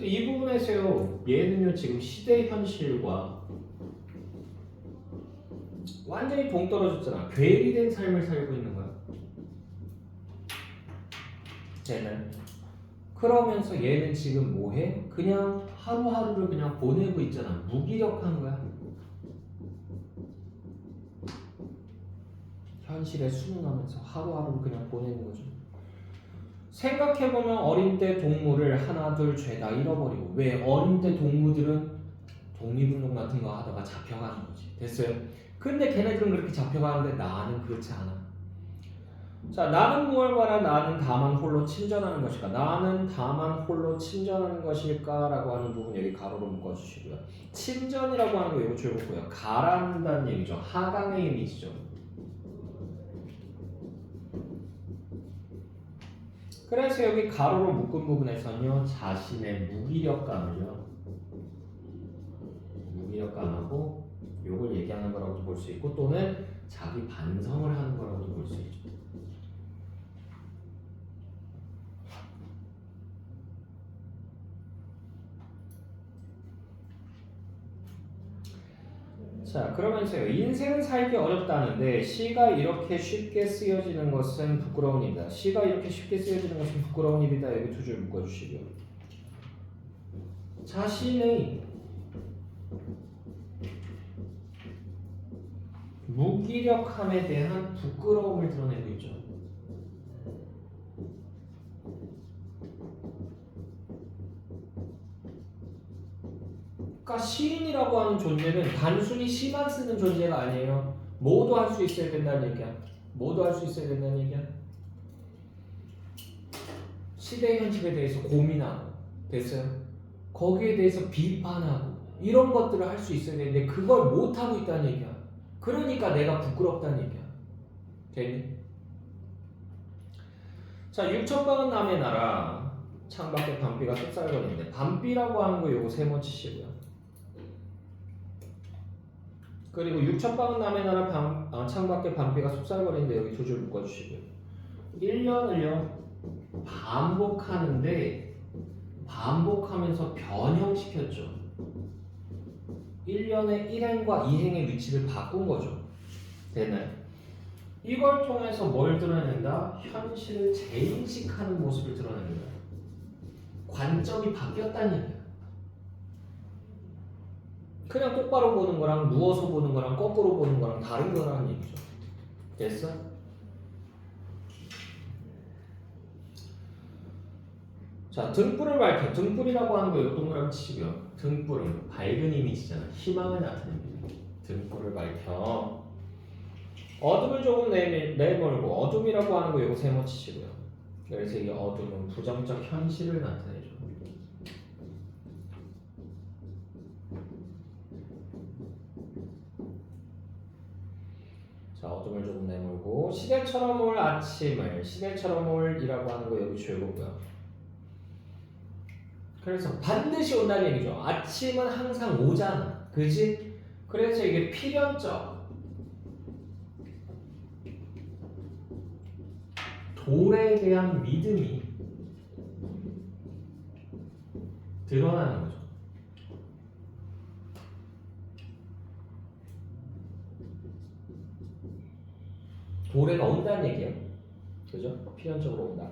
이 부분에서요, 얘는요 지금 시대 현실과 완전히 동떨어졌잖아. 괴리된 삶을 살고 있는 거야. 쟤는. 그러면서 얘는 지금 뭐해? 그냥 하루하루를 그냥 보내고 있잖아. 무기력한 거야. 현실에 순응하면서 하루하루를 그냥 보내는 거죠. 생각해보면 어린 때 동물을 하나 둘 죄다 잃어버리고, 왜? 어린 때 동물들은 독립운동 같은 거 하다가 잡혀가는 거지. 됐어요? 근데 걔네들은 그렇게 잡혀가는데 나는 그렇지 않아. 자, 나는 무얼과라 나는 다만 홀로 침전하는 것일까? 나는 다만 홀로 침전하는 것일까? 라고 하는 부분 여기 가로로 묶어주시고요. 침전이라고 하는 거 이거 줄였고요. 가라앉는다는 얘기죠. 하강의 이미지죠. 그래서 여기 가로로 묶은 부분에서는요, 자신의 무기력감하고 요걸 얘기하는 거라고도 볼 수 있고, 또는 자기 반성을 하는 거라고도 볼 수 있죠. 자, 그러면서요, 인생은 살기 어렵다는데 시가 이렇게 쉽게 쓰여지는 것은 부끄러운 일이다. 시가 이렇게 쉽게 쓰여지는 것은 부끄러운 일이다. 여기 두 줄 묶어주시고요. 자신의 무기력함에 대한 부끄러움을 드러내고 있죠. 그러니까 시인이라고 하는 존재는 단순히 시만 쓰는 존재가 아니에요. 뭐도 할 수 있어야 된다는 얘기야. 뭐도 할 수 있어야 된다는 얘기야. 시대 현실에 대해서 고민하고, 됐어요? 거기에 대해서 비판하고 이런 것들을 할 수 있어야 되는데 그걸 못하고 있다는 얘기야. 그러니까 내가 부끄럽다는 얘기야. 됐니? 자, 육천방은 남의 나라, 창밖에 밤비가 속살거리는데 밤비라고 하는 거 요거 세모 치시고요. 그리고 육천방은 남의 나라 창밖에 밤비가 속살거리는데 여기 두 줄 묶어주시고요. 1년을요 반복하는데 반복하면서 변형시켰죠. 1년의 1행과 2행의 위치를 바꾼 거죠. 되나요? 이걸 통해서 뭘 드러낸다? 현실을 재인식하는 모습을 드러내는 거예요. 관점이 바뀌었다는 얘기야. 그냥 똑바로 보는 거랑 누워서 보는 거랑 거꾸로 보는 거랑 다른 거라는 얘기죠. 됐어? 자, 등불을 밝혀. 등불이라고 하는 거 이거 동그라미 치시고요. 등불은 밝은 이미지잖아. 희망을 나타냅니다. 등불을 밝혀. 어둠을 조금 내몰고 어둠이라고 하는 거 이거 세모 치시고요. 그래서 이 어둠은 부정적 현실을 나타내죠. 자, 어둠을 조금 내몰고 시대처럼 올 아침을 시대처럼 올이라고 하는 거 여기 줄고요. 그래서 반드시 온다는 얘기죠. 아침은 항상 오잖아. 그지? 그래서 이게 필연적 돌에 대한 믿음이 드러나는 거죠. 도래가 온다는 얘기예요. 그죠? 필연적으로 온다.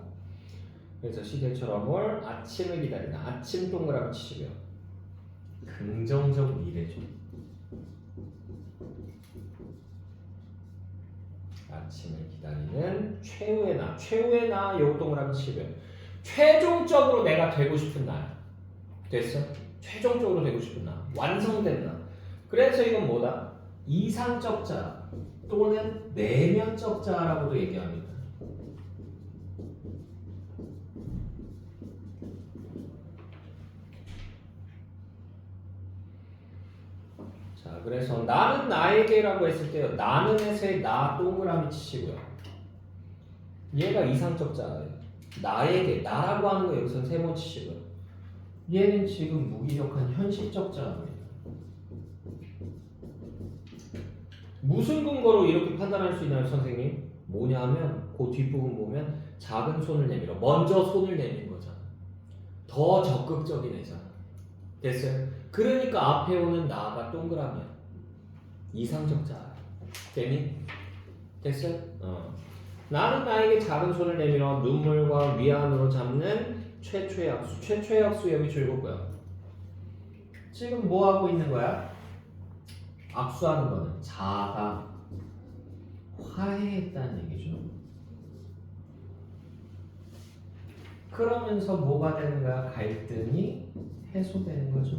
그래서 시대처럼 올 아침을 기다리는 아침 동그라미 치시고요. 긍정적 미래죠. 아침을 기다리는 최후의 나. 최후의 나 요 동그라미 치고요. 최종적으로 내가 되고 싶은 나. 됐어? 최종적으로 되고 싶은 나. 완성된 나. 그래서 이건 뭐다? 이상적 자 또는 내면적 자라고도 얘기합니다. 자, 그래서 나는 나에게라고 했을 때요. 나는에서의 나 동그라미 치시고요. 얘가 이상적 자예요. 나에게, 나라고 하는 거 여기서 세모 치시고요. 얘는 지금 무기력한 현실적 자입니다. 무슨 근거로 이렇게 판단할 수 있나요, 선생님? 뭐냐면 그 뒷부분 보면 작은 손을 내밀어. 먼저 손을 내민 거잖아. 더 적극적인 애잖아. 됐어요? 그러니까 앞에 오는 나가 동그라미야. 이상적자. 되니? 됐어요? 나는 나에게 작은 손을 내밀어 눈물과 위안으로 잡는 최초의 악수. 최초의 악수 여기 줄거고요. 지금 뭐 하고 있는 거야? 악수하는 거는 자가 화해했다는 얘기죠. 그러면서 뭐가 되는 거야? 갈등이 해소되는 거죠.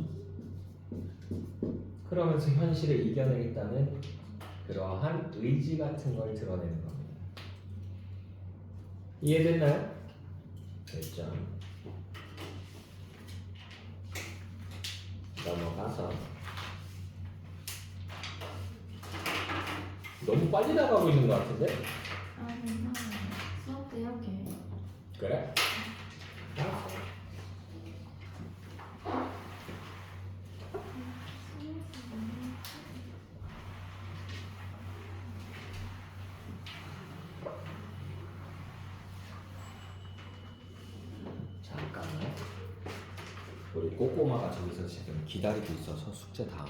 그러면서 현실을 이겨내겠다는 그러한 의지 같은 걸 드러내는 겁니다. 이해됐나요? 됐죠? 넘어가서 너무 빨리 나가고 있는 것 같은데? 아 괜찮아요. 수업 때 이렇게 해요. 그래? 알았어. 잠깐만. 우리 꼬꼬마가 저기서 지금 기다리고 있어서 숙제 다